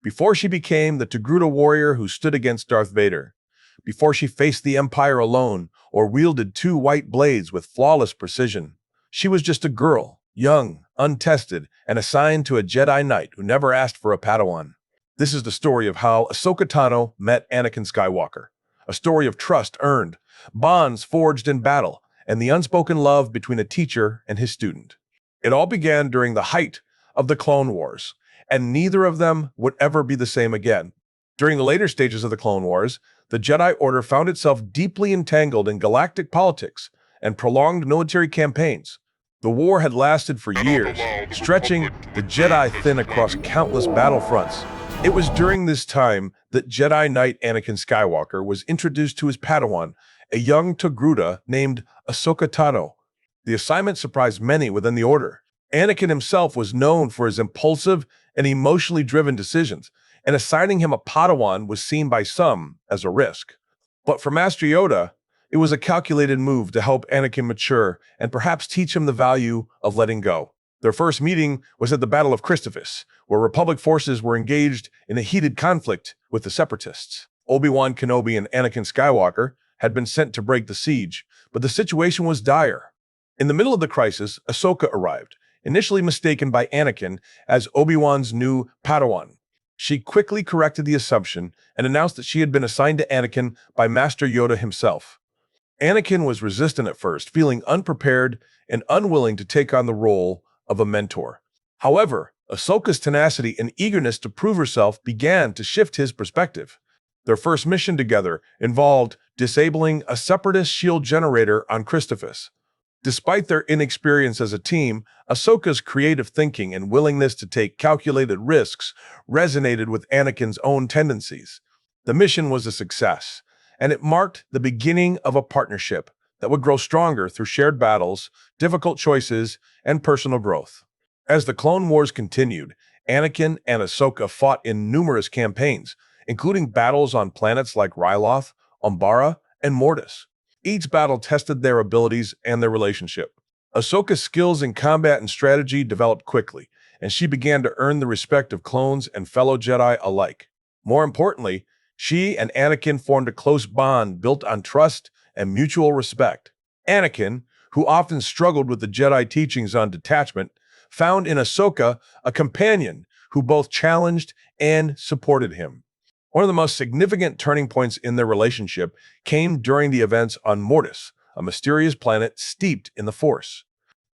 before she became the Togruta warrior who stood against Darth Vader, before she faced the Empire alone or wielded two white blades with flawless precision. She was just a girl, young, untested, and assigned to a Jedi Knight who never asked for a Padawan. This is the story of how Ahsoka Tano met Anakin Skywalker, a story of trust earned, bonds forged in battle, and the unspoken love between a teacher and his student. It all began during the height of the Clone Wars, and neither of them would ever be the same again. During the later stages of the Clone Wars, the Jedi Order found itself deeply entangled in galactic politics and prolonged military campaigns. The war had lasted for years, stretching the Jedi thin across countless battlefronts. It was during this time that Jedi Knight Anakin Skywalker was introduced to his Padawan, a young Togruta named Ahsoka Tano. The assignment surprised many within the Order. Anakin himself was known for his impulsive and emotionally driven decisions, and assigning him a Padawan was seen by some as a risk. But for Master Yoda, it was a calculated move to help Anakin mature and perhaps teach him the value of letting go. Their first meeting was at the Battle of Christophus, where Republic forces were engaged in a heated conflict with the Separatists. Obi-Wan Kenobi and Anakin Skywalker had been sent to break the siege, but the situation was dire. In the middle of the crisis, Ahsoka arrived, initially mistaken by Anakin as Obi-Wan's new Padawan. She quickly corrected the assumption and announced that she had been assigned to Anakin by Master Yoda himself. Anakin was resistant at first, feeling unprepared and unwilling to take on the role of a mentor. However, Ahsoka's tenacity and eagerness to prove herself began to shift his perspective. Their first mission together involved disabling a Separatist shield generator on Christophus. Despite their inexperience as a team, Ahsoka's creative thinking and willingness to take calculated risks resonated with Anakin's own tendencies. The mission was a success, and it marked the beginning of a partnership that would grow stronger through shared battles, difficult choices, and personal growth. As the Clone Wars continued, Anakin and Ahsoka fought in numerous campaigns, including battles on planets like Ryloth, Umbara, and Mortis. Each battle tested their abilities and their relationship. Ahsoka's skills in combat and strategy developed quickly, and she began to earn the respect of clones and fellow Jedi alike. More importantly, she and Anakin formed a close bond built on trust and mutual respect. Anakin, who often struggled with the Jedi teachings on detachment, found in Ahsoka a companion who both challenged and supported him. One of the most significant turning points in their relationship came during the events on Mortis, a mysterious planet steeped in the Force.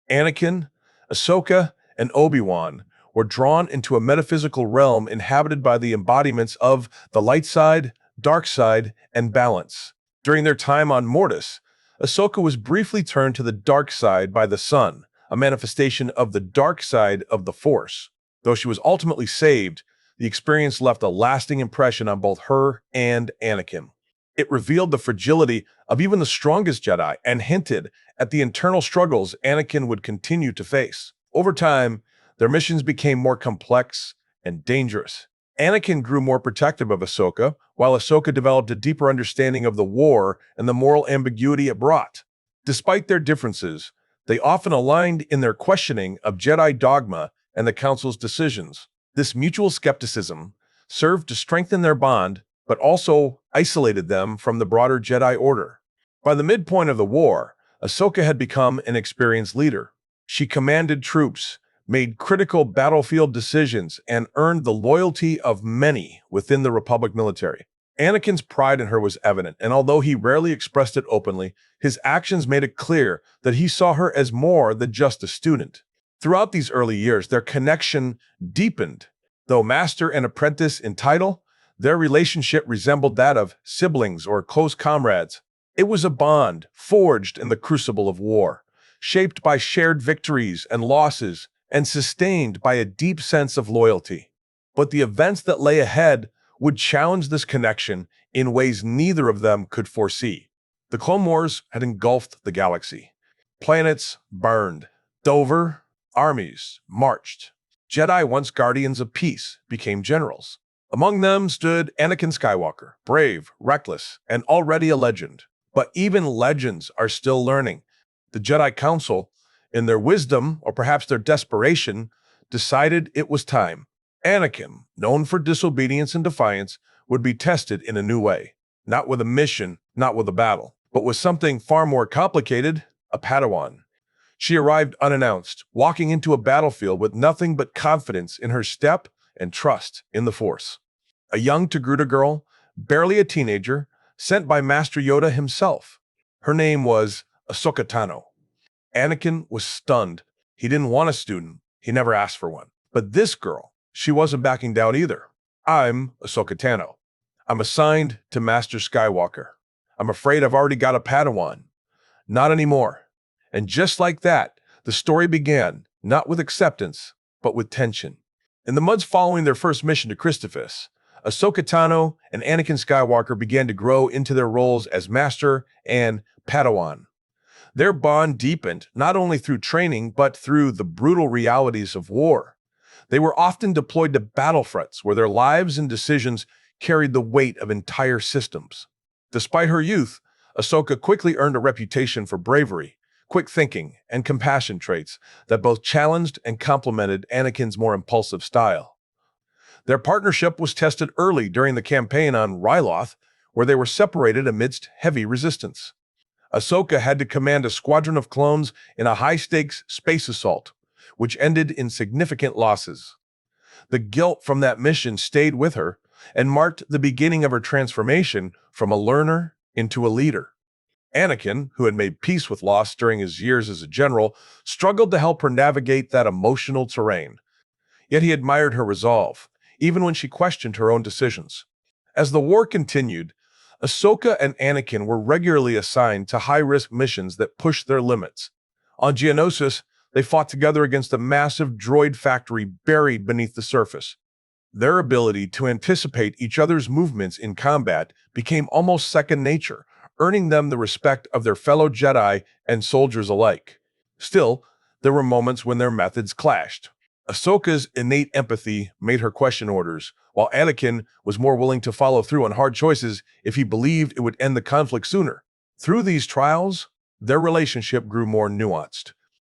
Anakin, Ahsoka, and Obi-Wan were drawn into a metaphysical realm inhabited by the embodiments of the light side, dark side, and balance. During their time on Mortis, Ahsoka was briefly turned to the dark side by the sun, a manifestation of the dark side of the Force. Though she was ultimately saved, the experience left a lasting impression on both her and Anakin. It revealed the fragility of even the strongest Jedi and hinted at the internal struggles Anakin would continue to face. Over time, their missions became more complex and dangerous. Anakin grew more protective of Ahsoka, while Ahsoka developed a deeper understanding of the war and the moral ambiguity it brought. Despite their differences, they often aligned in their questioning of Jedi dogma and the Council's decisions. This mutual skepticism served to strengthen their bond, but also isolated them from the broader Jedi Order. By the midpoint of the war, Ahsoka had become an experienced leader. She commanded troops, made critical battlefield decisions, and earned the loyalty of many within the Republic military. Anakin's pride in her was evident, and although he rarely expressed it openly, his actions made it clear that he saw her as more than just a student. Throughout these early years, their connection deepened. Though master and apprentice in title, their relationship resembled that of siblings or close comrades. It was a bond forged in the crucible of war, shaped by shared victories and losses, and sustained by a deep sense of loyalty. But the events that lay ahead would challenge this connection in ways neither of them could foresee. The Clone Wars had engulfed the galaxy. Planets burned. Dover, armies marched. Jedi, once guardians of peace, became generals. Among them stood Anakin Skywalker, brave, reckless, and already a legend. But even legends are still learning. The Jedi Council, in their wisdom, or perhaps their desperation, decided it was time. Anakin, known for disobedience and defiance, would be tested in a new way. Not with a mission, not with a battle, but with something far more complicated, a Padawan. She arrived unannounced, walking into a battlefield with nothing but confidence in her step and trust in the Force. A young Togruta girl, barely a teenager, sent by Master Yoda himself. Her name was Ahsoka Tano. Anakin was stunned. He didn't want a student. He never asked for one. But this girl, she wasn't backing down either. I'm Ahsoka Tano. I'm assigned to Master Skywalker. I'm afraid I've already got a Padawan. Not anymore. And just like that, the story began, not with acceptance, but with tension. In the months following their first mission to Christophus, Ahsoka Tano and Anakin Skywalker began to grow into their roles as Master and Padawan. Their bond deepened not only through training, but through the brutal realities of war. They were often deployed to battlefronts where their lives and decisions carried the weight of entire systems. Despite her youth, Ahsoka quickly earned a reputation for bravery, quick thinking, and compassion traits that both challenged and complemented Anakin's more impulsive style. Their partnership was tested early during the campaign on Ryloth, where they were separated amidst heavy resistance. Ahsoka had to command a squadron of clones in a high-stakes space assault, which ended in significant losses. The guilt from that mission stayed with her and marked the beginning of her transformation from a learner into a leader. Anakin, who had made peace with loss during his years as a general, struggled to help her navigate that emotional terrain. Yet he admired her resolve, even when she questioned her own decisions. As the war continued, Ahsoka and Anakin were regularly assigned to high-risk missions that pushed their limits. On Geonosis, they fought together against a massive droid factory buried beneath the surface. Their ability to anticipate each other's movements in combat became almost second nature, earning them the respect of their fellow Jedi and soldiers alike. Still, there were moments when their methods clashed. Ahsoka's innate empathy made her question orders, while Anakin was more willing to follow through on hard choices if he believed it would end the conflict sooner. Through these trials, their relationship grew more nuanced.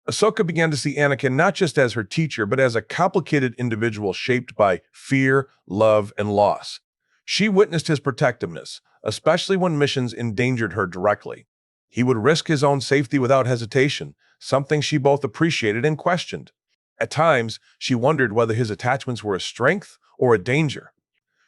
Ahsoka began to see Anakin not just as her teacher, but as a complicated individual shaped by fear, love, and loss. She witnessed his protectiveness, especially when missions endangered her directly. He would risk his own safety without hesitation, something she both appreciated and questioned. At times, she wondered whether his attachments were a strength or a danger.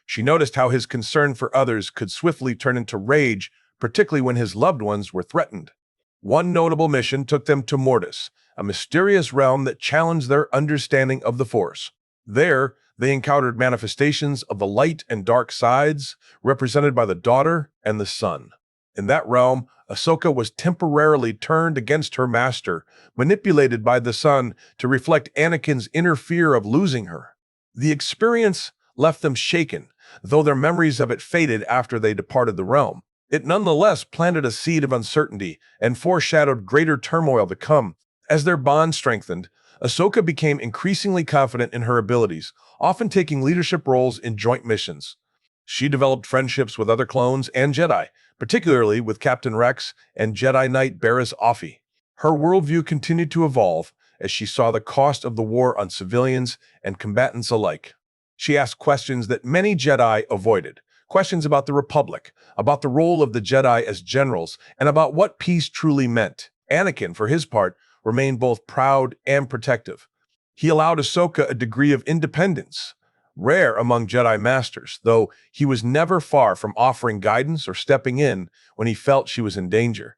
She noticed how his concern for others could swiftly turn into rage, particularly when his loved ones were threatened. One notable mission took them to Mortis, a mysterious realm that challenged their understanding of the Force. There, they encountered manifestations of the light and dark sides, represented by the daughter and the son. In that realm, Ahsoka was temporarily turned against her master, manipulated by the son to reflect Anakin's inner fear of losing her. The experience left them shaken, though their memories of it faded after they departed the realm. It nonetheless planted a seed of uncertainty and foreshadowed greater turmoil to come. As their bond strengthened, Ahsoka became increasingly confident in her abilities, often taking leadership roles in joint missions. She developed friendships with other clones and Jedi, particularly with Captain Rex and Jedi Knight Barriss Offee. Her worldview continued to evolve as she saw the cost of the war on civilians and combatants alike. She asked questions that many Jedi avoided, questions about the Republic, about the role of the Jedi as generals, and about what peace truly meant. Anakin, for his part, remained both proud and protective. He allowed Ahsoka a degree of independence, rare among Jedi Masters, though he was never far from offering guidance or stepping in when he felt she was in danger.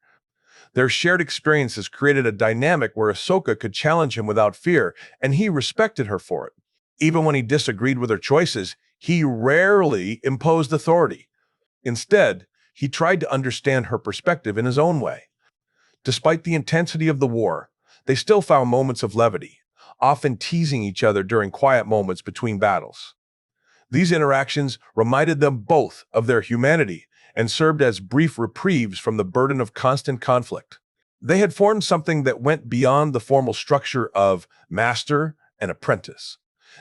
Their shared experiences created a dynamic where Ahsoka could challenge him without fear, and he respected her for it. Even when he disagreed with her choices, he rarely imposed authority. Instead, he tried to understand her perspective in his own way. Despite the intensity of the war, they still found moments of levity, often teasing each other during quiet moments between battles. These interactions reminded them both of their humanity and served as brief reprieves from the burden of constant conflict. They had formed something that went beyond the formal structure of master and apprentice.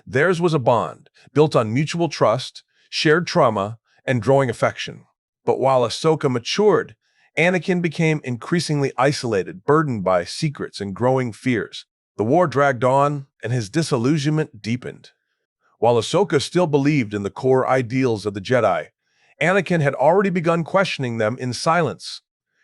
Theirs was a bond built on mutual trust, shared trauma, and growing affection. But while Ahsoka matured, Anakin became increasingly isolated, burdened by secrets and growing fears. The war dragged on, and his disillusionment deepened. While Ahsoka still believed in the core ideals of the Jedi, Anakin had already begun questioning them in silence.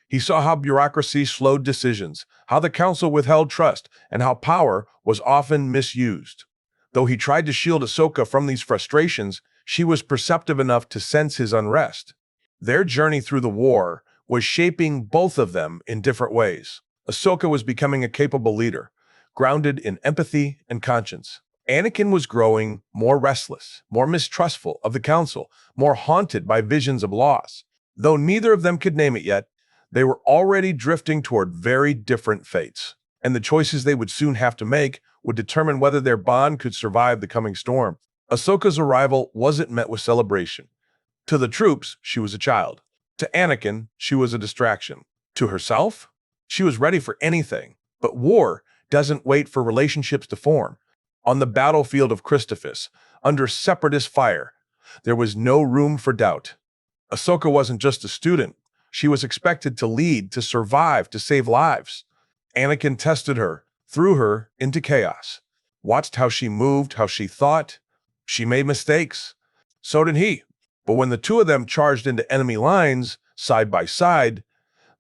He saw how bureaucracy slowed decisions, how the council withheld trust, and how power was often misused. Though he tried to shield Ahsoka from these frustrations, she was perceptive enough to sense his unrest. Their journey through the war was shaping both of them in different ways. Ahsoka was becoming a capable leader, grounded in empathy and conscience. Anakin was growing more restless, more mistrustful of the council, more haunted by visions of loss. Though neither of them could name it yet, they were already drifting toward very different fates, and the choices they would soon have to make would determine whether their bond could survive the coming storm. Ahsoka's arrival wasn't met with celebration. To the troops, she was a child. To Anakin, she was a distraction. To herself, she was ready for anything. But war doesn't wait for relationships to form. On the battlefield of Christophus, under separatist fire, there was no room for doubt. Ahsoka wasn't just a student. She was expected to lead, to survive, to save lives. Anakin tested her, threw her into chaos, watched how she moved, how she thought. She made mistakes. So did he. But when the two of them charged into enemy lines, side by side,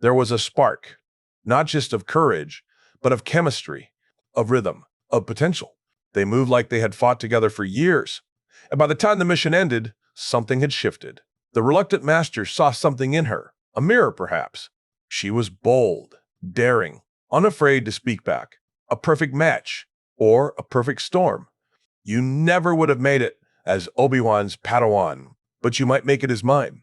there was a spark, not just of courage, but of chemistry, of rhythm, of potential. They moved like they had fought together for years. And by the time the mission ended, something had shifted. The reluctant master saw something in her, a mirror perhaps. She was bold, daring, unafraid to speak back. A perfect match, or a perfect storm. You never would have made it as Obi-Wan's Padawan, but you might make it as mine.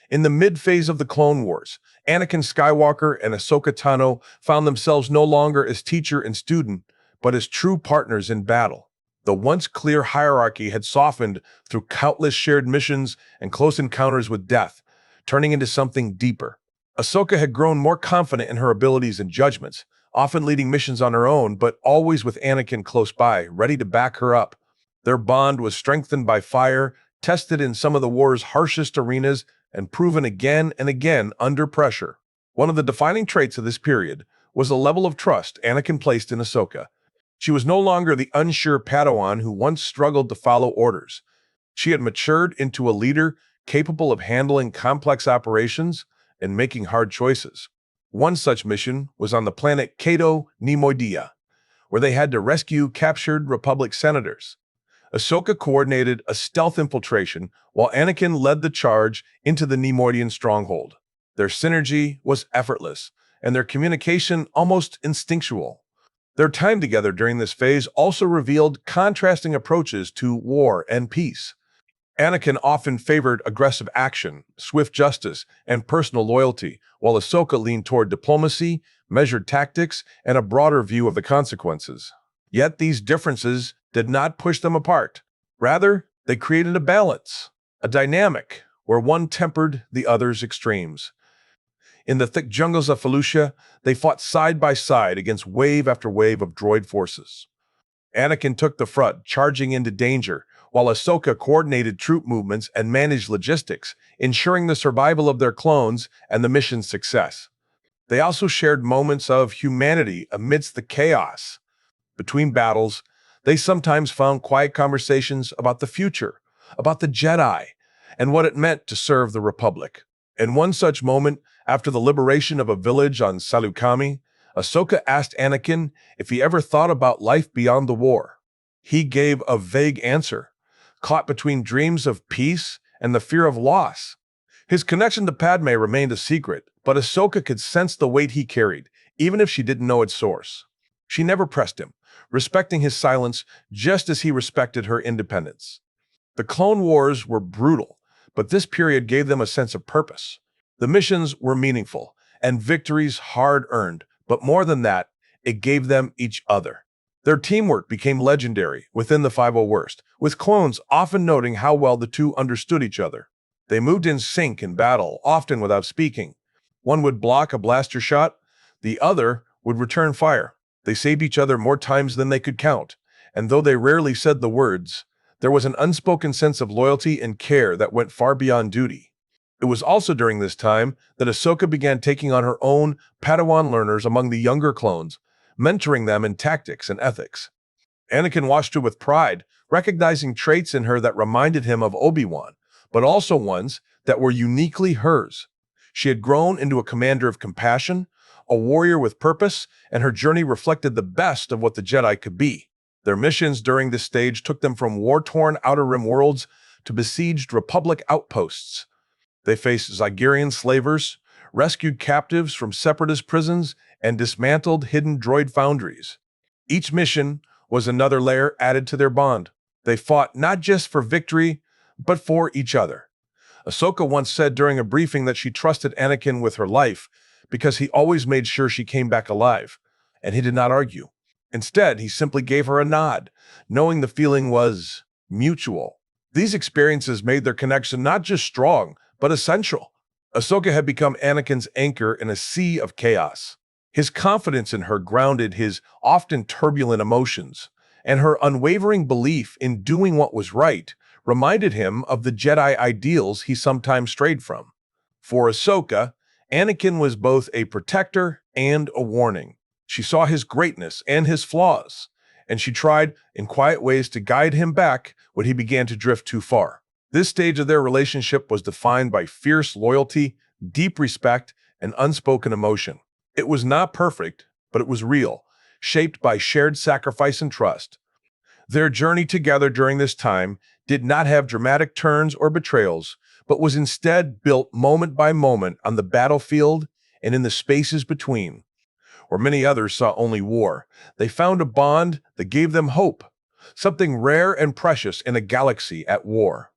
In the mid-phase of the Clone Wars, Anakin Skywalker and Ahsoka Tano found themselves no longer as teacher and student, but as true partners in battle. The once clear hierarchy had softened through countless shared missions and close encounters with death, turning into something deeper. Ahsoka had grown more confident in her abilities and judgments, often leading missions on her own, but always with Anakin close by, ready to back her up. Their bond was strengthened by fire, tested in some of the war's harshest arenas, and proven again and again under pressure. One of the defining traits of this period was the level of trust Anakin placed in Ahsoka. She was no longer the unsure Padawan who once struggled to follow orders. She had matured into a leader capable of handling complex operations and making hard choices. One such mission was on the planet Cato Neimoidia, where they had to rescue captured Republic senators. Ahsoka coordinated a stealth infiltration while Anakin led the charge into the Neimoidian stronghold. Their synergy was effortless, and their communication almost instinctual. Their time together during this phase also revealed contrasting approaches to war and peace. Anakin often favored aggressive action, swift justice, and personal loyalty, while Ahsoka leaned toward diplomacy, measured tactics, and a broader view of the consequences. Yet these differences did not push them apart. Rather, they created a balance, a dynamic where one tempered the other's extremes. In the thick jungles of Felucia, they fought side by side against wave after wave of droid forces. Anakin took the front, charging into danger, while Ahsoka coordinated troop movements and managed logistics, ensuring the survival of their clones and the mission's success. They also shared moments of humanity amidst the chaos. Between battles, they sometimes found quiet conversations about the future, about the Jedi, and what it meant to serve the Republic. In one such moment, after the liberation of a village on Salukami, Ahsoka asked Anakin if he ever thought about life beyond the war. He gave a vague answer, caught between dreams of peace and the fear of loss. His connection to Padme remained a secret, but Ahsoka could sense the weight he carried, even if she didn't know its source. She never pressed him, respecting his silence just as he respected her independence. The Clone Wars were brutal, but this period gave them a sense of purpose. The missions were meaningful, and victories hard-earned, but more than that, it gave them each other. Their teamwork became legendary within the 50 Worst, with clones often noting how well the two understood each other. They moved in sync in battle, often without speaking. One would block a blaster shot, the other would return fire. They saved each other more times than they could count, and though they rarely said the words, there was an unspoken sense of loyalty and care that went far beyond duty. It was also during this time that Ahsoka began taking on her own Padawan learners among the younger clones, mentoring them in tactics and ethics. Anakin watched her with pride, recognizing traits in her that reminded him of Obi-Wan, but also ones that were uniquely hers. She had grown into a commander of compassion, a warrior with purpose, and her journey reflected the best of what the Jedi could be. Their missions during this stage took them from war-torn Outer Rim worlds to besieged Republic outposts. They faced Zygerian slavers, rescued captives from separatist prisons, and dismantled hidden droid foundries. Each mission was another layer added to their bond. They fought not just for victory, but for each other. Ahsoka once said during a briefing that she trusted Anakin with her life because he always made sure she came back alive, and he did not argue. Instead, he simply gave her a nod, knowing the feeling was mutual. These experiences made their connection not just strong, but essential. Ahsoka had become Anakin's anchor in a sea of chaos. His confidence in her grounded his often turbulent emotions, and her unwavering belief in doing what was right reminded him of the Jedi ideals he sometimes strayed from. For Ahsoka, Anakin was both a protector and a warning. She saw his greatness and his flaws, and she tried in quiet ways to guide him back when he began to drift too far. This stage of their relationship was defined by fierce loyalty, deep respect, and unspoken emotion. It was not perfect, but it was real, shaped by shared sacrifice and trust. Their journey together during this time did not have dramatic turns or betrayals, but was instead built moment by moment on the battlefield and in the spaces between. Where many others saw only war, they found a bond that gave them hope, something rare and precious in a galaxy at war.